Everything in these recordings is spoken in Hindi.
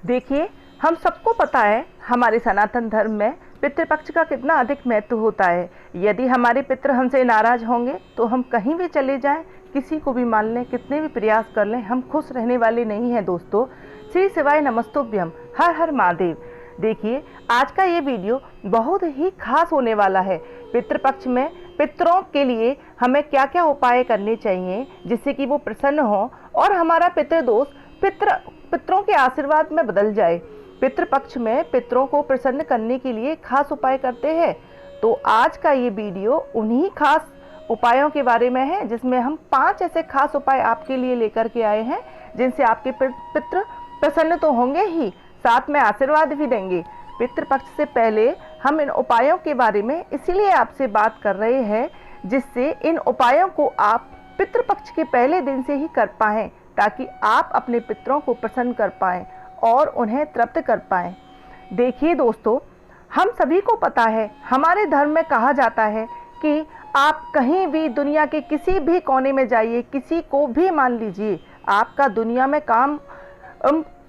देखिए, हम सबको पता है हमारे सनातन धर्म में पितृपक्ष का कितना अधिक महत्व होता है। यदि हमारे पितृ हमसे नाराज होंगे तो हम कहीं भी चले जाएं, किसी को भी मान लें, कितने भी प्रयास कर लें, हम खुश रहने वाले नहीं हैं दोस्तों। श्री शिवाय नमस्तुभ्यम, हर हर महादेव। देखिए, आज का ये वीडियो बहुत ही खास होने वाला है। पितृपक्ष में पितरों के लिए हमें क्या क्या उपाय करने चाहिए जिससे कि वो प्रसन्न हो और हमारा पितृदोष पितरों के आशीर्वाद में बदल जाए। पितृपक्ष में पितरों को प्रसन्न करने के लिए खास उपाय करते हैं। तो आज का ये वीडियो उन्हीं खास उपायों के बारे में है, जिसमें हम 5 ऐसे खास उपाय आपके लिए लेकर के आए हैं जिनसे आपके पितृ प्रसन्न तो होंगे ही, साथ में आशीर्वाद भी देंगे। पितृपक्ष से पहले हम इन उपायों के बारे में इसीलिए आपसे बात कर रहे हैं जिससे इन उपायों को आप पितृपक्ष के पहले दिन से ही कर पाएं, ताकि आप अपने पितरों को प्रसन्न कर पाएं और उन्हें तृप्त कर पाएं। देखिए दोस्तों, हम सभी को पता है, हमारे धर्म में कहा जाता है कि आप कहीं भी दुनिया के किसी भी कोने में जाइए, किसी को भी मान लीजिए, आपका दुनिया में काम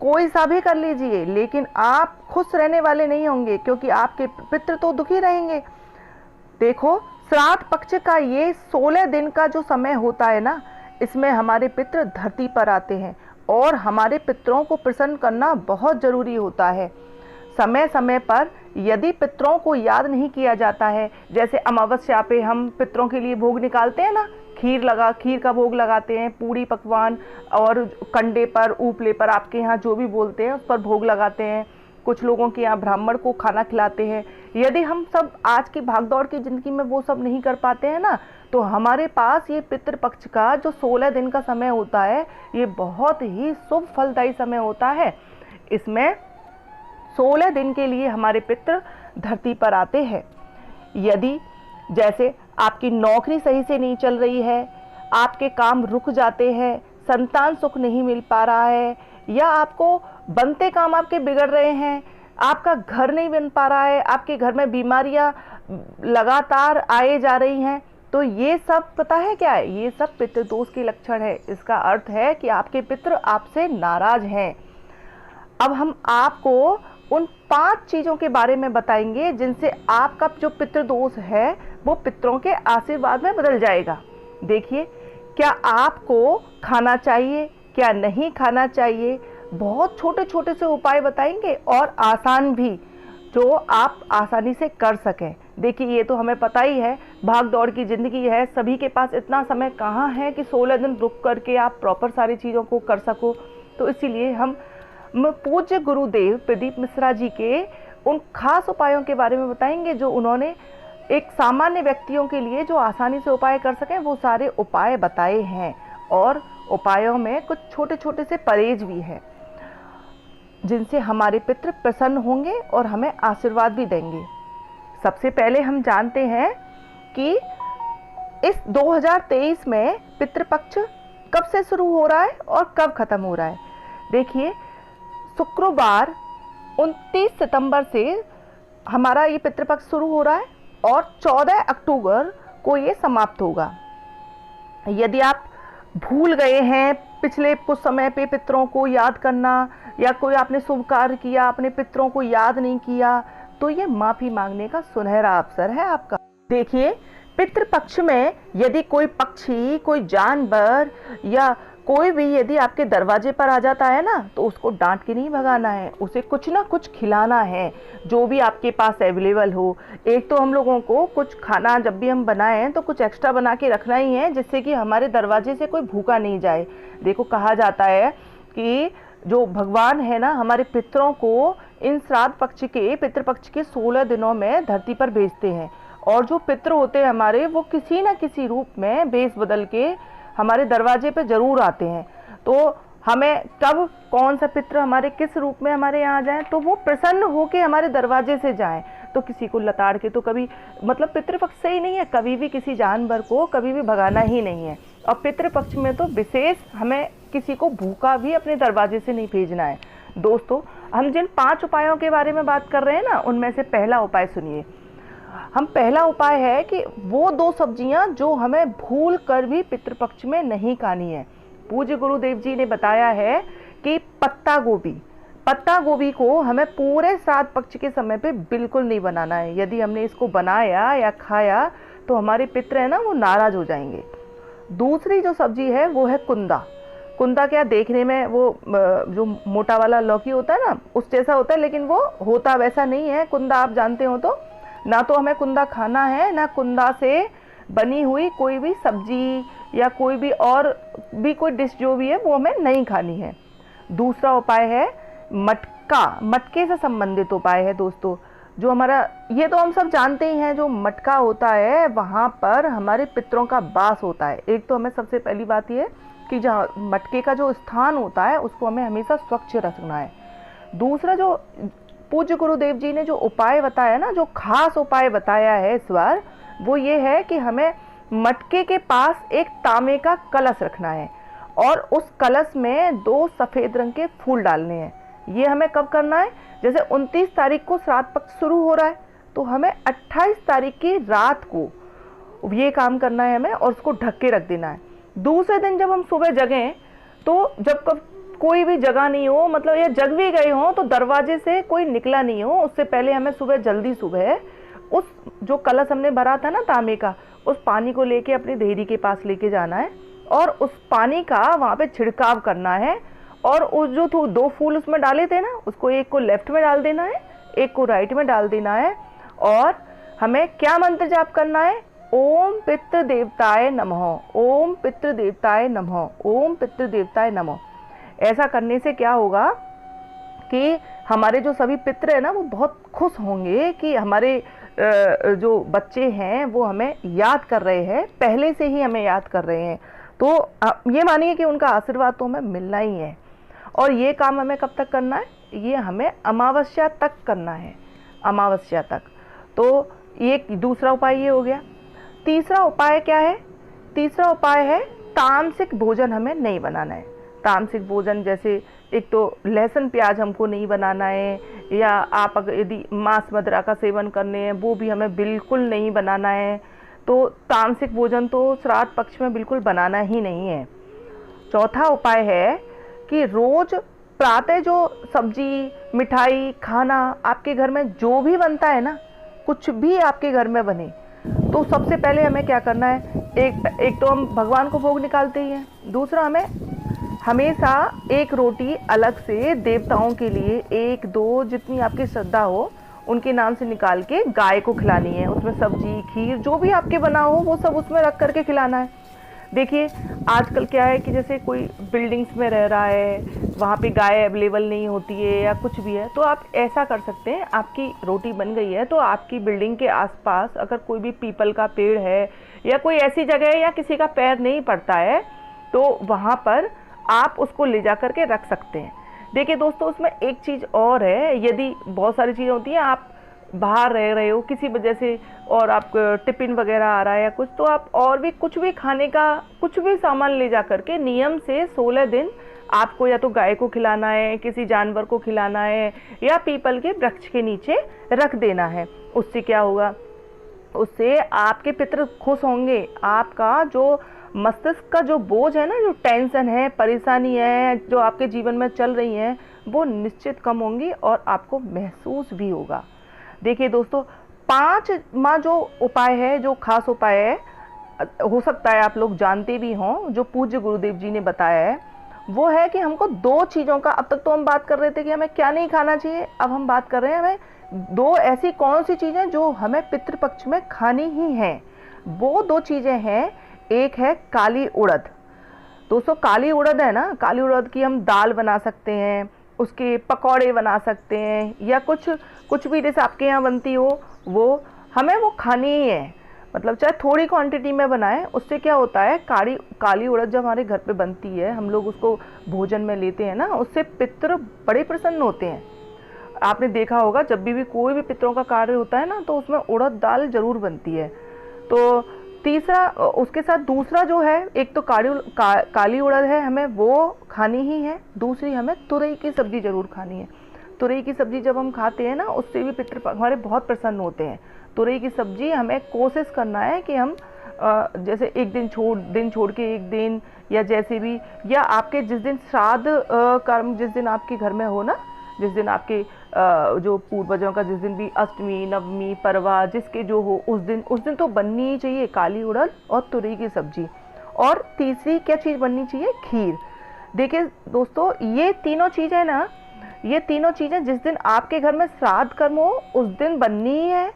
कोई सा भी कर लीजिए, लेकिन आप खुश रहने वाले नहीं होंगे, क्योंकि आपके पितृ तो दुखी रहेंगे। देखो, श्राद्ध पक्ष का ये 16 दिन का जो समय होता है ना, इसमें हमारे पितृ धरती पर आते हैं और हमारे पितरों को प्रसन्न करना बहुत जरूरी होता है। समय समय पर यदि पितरों को याद नहीं किया जाता है, जैसे अमावस्या पे हम पितरों के लिए भोग निकालते हैं ना, खीर का भोग लगाते हैं, पूरी पकवान और कंडे पर, ऊपले पर, आपके यहाँ जो भी बोलते हैं उस पर भोग लगाते हैं। कुछ लोगों के यहाँ ब्राह्मण को खाना खिलाते हैं। यदि हम सब आज की भागदौड़ की ज़िंदगी में वो सब नहीं कर पाते हैं ना, तो हमारे पास ये पितृपक्ष का जो 16 दिन का समय होता है, ये बहुत ही शुभ फलदायी समय होता है। इसमें 16 दिन के लिए हमारे पितृ धरती पर आते हैं। यदि जैसे आपकी नौकरी सही से नहीं चल रही है, आपके काम रुक जाते हैं, संतान सुख नहीं मिल पा रहा है, या आपको बनते काम आपके बिगड़ रहे हैं, आपका घर नहीं बन पा रहा है, आपके घर में बीमारियां लगातार आए जा रही हैं, तो ये सब पता है क्या है? ये सब पितृदोष के लक्षण है। इसका अर्थ है कि आपके पितृ आपसे नाराज हैं। अब हम आपको उन 5 चीज़ों के बारे में बताएंगे जिनसे आपका जो पितृदोष है वो पितरों के आशीर्वाद में बदल जाएगा। देखिए, क्या आपको खाना चाहिए, क्या नहीं खाना चाहिए, बहुत छोटे छोटे से उपाय बताएंगे और आसान भी, जो आप आसानी से कर सकें। देखिए, ये तो हमें पता ही है, भाग दौड़ की ज़िंदगी है, सभी के पास इतना समय कहाँ है कि 16 दिन रुक करके आप प्रॉपर सारी चीज़ों को कर सको। तो इसीलिए हम पूज्य गुरुदेव प्रदीप मिश्रा जी के उन खास उपायों के बारे में बताएंगे जो उन्होंने एक सामान्य व्यक्तियों के लिए जो आसानी से उपाय कर सकें, वो सारे उपाय बताए हैं। और उपायों में कुछ छोटे छोटे से परहेज भी हैं जिनसे हमारे पितृ प्रसन्न होंगे और हमें आशीर्वाद भी देंगे। सबसे पहले हम जानते हैं कि इस 2023 में पितृपक्ष कब से शुरू हो रहा है और कब खत्म हो रहा है। देखिए, शुक्रवार 29 सितंबर से हमारा ये पितृपक्ष शुरू हो रहा है और 14 अक्टूबर को ये समाप्त होगा। यदि आप भूल गए हैं पिछले कुछ समय पे पितरों को याद करना, या कोई आपने शुभ कार्य किया, अपने पितरों को याद नहीं किया, तो ये माफ़ी मांगने का सुनहरा अवसर है आपका। देखिए, पितृपक्ष में यदि कोई पक्षी, कोई जानवर या कोई भी यदि आपके दरवाजे पर आ जाता है ना, तो उसको डांट के नहीं भगाना है, उसे कुछ ना कुछ खिलाना है, जो भी आपके पास अवेलेबल हो। एक तो हम लोगों को कुछ खाना जब भी हम बनाएं तो कुछ एक्स्ट्रा बना के रखना ही है, जिससे कि हमारे दरवाजे से कोई भूखा नहीं जाए। देखो, कहा जाता है कि जो भगवान है ना, हमारे पितरों को इन श्राद्ध पक्ष के, पितृपक्ष के 16 दिनों में धरती पर भेजते हैं, और जो पितृ होते हैं हमारे, वो किसी न किसी रूप में भेष बदल के हमारे दरवाजे पे जरूर आते हैं। तो हमें कब कौन सा पितृ हमारे किस रूप में हमारे यहाँ जाएं, तो वो प्रसन्न होके हमारे दरवाजे से जाएं। तो किसी को लताड़ के तो कभी, मतलब पितृपक्ष से ही नहीं है, कभी भी किसी जानवर को कभी भी भगाना ही नहीं है। और पितृपक्ष में तो विशेष हमें किसी को भूखा भी अपने दरवाजे से नहीं भेजना है। दोस्तों, हम जिन 5 उपायों के बारे में बात कर रहे हैं ना, उनमें से पहला उपाय सुनिए। हम पहला उपाय है कि वो 2 सब्जियां जो हमें भूल कर भी पितृपक्ष में नहीं खानी है। पूज्य गुरुदेव जी ने बताया है कि पत्ता गोभी, पत्ता गोभी को हमें पूरे श्राद्ध पक्ष के समय पे बिल्कुल नहीं बनाना है। यदि हमने इसको बनाया या खाया तो हमारे पितृ है ना वो नाराज हो जाएंगे। दूसरी जो सब्जी है वो है कुंदा। कुंदा क्या देखने में वो जो मोटा वाला लौकी होता है ना उस जैसा होता है, लेकिन वो होता वैसा नहीं है। कुंदा आप जानते हो तो ना तो हमें कुंदा खाना है, ना कुंदा से बनी हुई कोई भी सब्जी या कोई भी और भी कोई डिश जो भी है वो हमें नहीं खानी है। दूसरा उपाय है मटका। मटके से संबंधित उपाय है दोस्तों, जो हमारा ये तो हम सब जानते ही हैं, जो मटका होता है वहाँ पर हमारे पितरों का वास होता है। एक तो हमें सबसे पहली बात ये कि जहाँ मटके का जो स्थान होता है उसको हमें हमेशा स्वच्छ रखना है। दूसरा जो पूज्य गुरुदेव जी ने जो उपाय बताया ना, जो खास उपाय बताया है इस बार, वो ये है कि हमें मटके के पास एक तांबे का कलश रखना है और उस कलश में 2 सफ़ेद रंग के फूल डालने हैं। ये हमें कब करना है? जैसे 29 तारीख को श्राद्ध पक्ष शुरू हो रहा है तो हमें 28 तारीख की रात को ये काम करना है हमें, और उसको ढक के रख देना है। दूसरे दिन जब हम सुबह जगें तो जब कब कोई भी जगह नहीं हो, मतलब ये जग भी गए हों तो दरवाजे से कोई निकला नहीं हो, उससे पहले हमें सुबह उस जो कलश हमने भरा था ना तांबे का, उस पानी को लेके अपनी देहरी के पास लेके जाना है और उस पानी का वहाँ पे छिड़काव करना है। और उस जो 2 फूल उसमें डाले थे ना, उसको एक को लेफ्ट में डाल देना है, एक को राइट में डाल देना है। और हमें क्या मंत्र जाप करना है? ओम पितृ देवताय नमः, ओम पितृ देवताय नमः, ओम पितृ देवताय नमः। ऐसा करने से क्या होगा कि हमारे जो सभी पितृ है ना वो बहुत खुश होंगे कि हमारे जो बच्चे हैं वो हमें याद कर रहे हैं, पहले से ही हमें याद कर रहे हैं। तो ये मानिए कि उनका आशीर्वाद तो हमें मिलना ही है। और ये काम हमें कब तक करना है? ये हमें अमावस्या तक करना है, अमावस्या तक। तो ये दूसरा उपाय ये हो गया। तीसरा उपाय क्या है? तीसरा उपाय है तामसिक भोजन हमें नहीं बनाना है। तामसिक भोजन जैसे एक तो लहसुन प्याज हमको नहीं बनाना है, या आप अगर यदि मांस मदिरा का सेवन करने हैं वो भी हमें बिल्कुल नहीं बनाना है। तो तामसिक भोजन तो श्राद्ध पक्ष में बिल्कुल बनाना ही नहीं है। चौथा उपाय है कि रोज प्रातः जो सब्जी मिठाई खाना आपके घर में जो भी बनता है ना, कुछ भी आपके घर में बने, तो सबसे पहले हमें क्या करना है? एक तो हम भगवान को भोग निकालते ही हैं। दूसरा हमें हमेशा एक रोटी अलग से देवताओं के लिए 1-2 जितनी आपकी श्रद्धा हो उनके नाम से निकाल के गाय को खिलानी है। उसमें सब्जी खीर जो भी आपके बना हो वो सब उसमें रख करके खिलाना है। देखिए आजकल क्या है कि जैसे कोई बिल्डिंग्स में रह रहा है, वहाँ पे गाय अवेलेबल नहीं होती है या कुछ भी है, तो आप ऐसा कर सकते हैं, आपकी रोटी बन गई है तो आपकी बिल्डिंग के आसपास अगर कोई भी पीपल का पेड़ है या कोई ऐसी जगह है या किसी का पैर नहीं पड़ता है तो वहाँ पर आप उसको ले जा करके रख सकते हैं। देखिए दोस्तों, उसमें एक चीज़ और है, यदि बहुत सारी चीज़ें होती हैं, आप बाहर रह रहे हो किसी वजह से और आप टिफिन वगैरह आ रहा है या कुछ, तो आप और भी कुछ भी खाने का कुछ भी सामान ले जा करके नियम से 16 दिन आपको या तो गाय को खिलाना है, किसी जानवर को खिलाना है, या पीपल के वृक्ष के नीचे रख देना है। उससे क्या होगा? उससे आपके पितृ खुश होंगे। आपका जो मस्तिष्क का जो बोझ है ना, जो टेंशन है, परेशानी है जो आपके जीवन में चल रही है, वो निश्चित कम होंगी और आपको महसूस भी होगा। देखिए दोस्तों, 5वां जो उपाय है, जो खास उपाय है, हो सकता है आप लोग जानते भी हों, जो पूज्य गुरुदेव जी ने बताया है, वो है कि हमको 2 चीज़ों का, अब तक तो हम बात कर रहे थे कि हमें क्या नहीं खाना चाहिए, अब हम बात कर रहे हैं हमें 2 ऐसी कौन सी चीज़ें जो हमें पितृपक्ष में खानी ही हैं। वो 2 चीज़ें हैं, एक है काली उड़द। दोस्तों काली उड़द है ना, काली उड़द की हम दाल बना सकते हैं, उसके पकौड़े बना सकते हैं, या कुछ भी जैसे आपके यहाँ बनती हो वो हमें वो खानी ही है। मतलब चाहे थोड़ी क्वांटिटी में बनाएं, उससे क्या होता है, काली उड़द जब हमारे घर पे बनती है, हम लोग उसको भोजन में लेते हैं ना, उससे पितृ बड़े प्रसन्न होते हैं। आपने देखा होगा जब भी कोई भी पितरों का कार्य होता है ना, तो उसमें उड़द दाल जरूर बनती है। तो तीसरा, उसके साथ दूसरा जो है, एक तो काली उड़द है, हमें वो खानी ही है। दूसरी हमें तुरई की सब्ज़ी ज़रूर खानी है। तुरई की सब्ज़ी जब हम खाते हैं ना, उससे भी पितृ हमारे बहुत प्रसन्न होते हैं। तुरई की सब्ज़ी हमें कोशिश करना है कि हम जैसे एक दिन छोड़ के एक दिन, या जैसे भी, या आपके जिस दिन श्राद्ध कर्म जिस दिन आपके घर में हो ना, जिस दिन आपके जो पूर्वजों का जिस दिन भी अष्टमी नवमी परवा जिसके जो हो उस दिन तो बननी ही चाहिए काली उड़द और तुरई की सब्जी। और तीसरी क्या चीज़ बननी चाहिए? खीर। देखिए दोस्तों, ये तीनों चीज़ें ना, ये तीनों चीज़ें जिस दिन आपके घर में श्राद्ध कर्म हो उस दिन बननी ही है।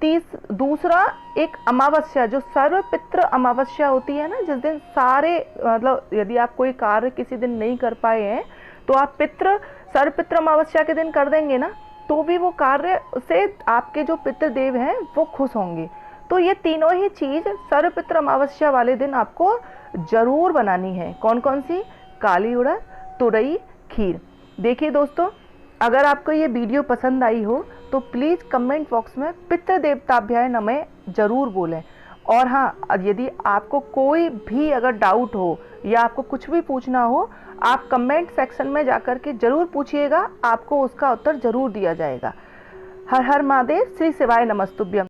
दूसरा, एक अमावस्या जो सर्वपित्र अमावस्या होती है ना, जिस दिन सारे मतलब यदि आप कोई कार्य किसी दिन नहीं कर पाए हैं तो आप सर्वपित्र अमावस्या के दिन कर देंगे ना, तो भी वो कार्य से आपके जो पितृदेव हैं वो खुश होंगे। तो ये तीनों ही चीज़ सर्वपित्र अमावस्या वाले दिन आपको जरूर बनानी है। कौन कौन सी? काली उड़द, तुरई, खीर। देखिए दोस्तों, अगर आपको ये वीडियो पसंद आई हो तो प्लीज़ कमेंट बॉक्स में पितृदेवताभ्याय नमः जरूर बोलें। और हाँ, यदि आपको कोई भी अगर डाउट हो या आपको कुछ भी पूछना हो, आप कमेंट सेक्शन में जाकर के जरूर पूछिएगा, आपको उसका उत्तर जरूर दिया जाएगा। हर हर महादेव, श्री शिवाय नमस्तुभ्यम।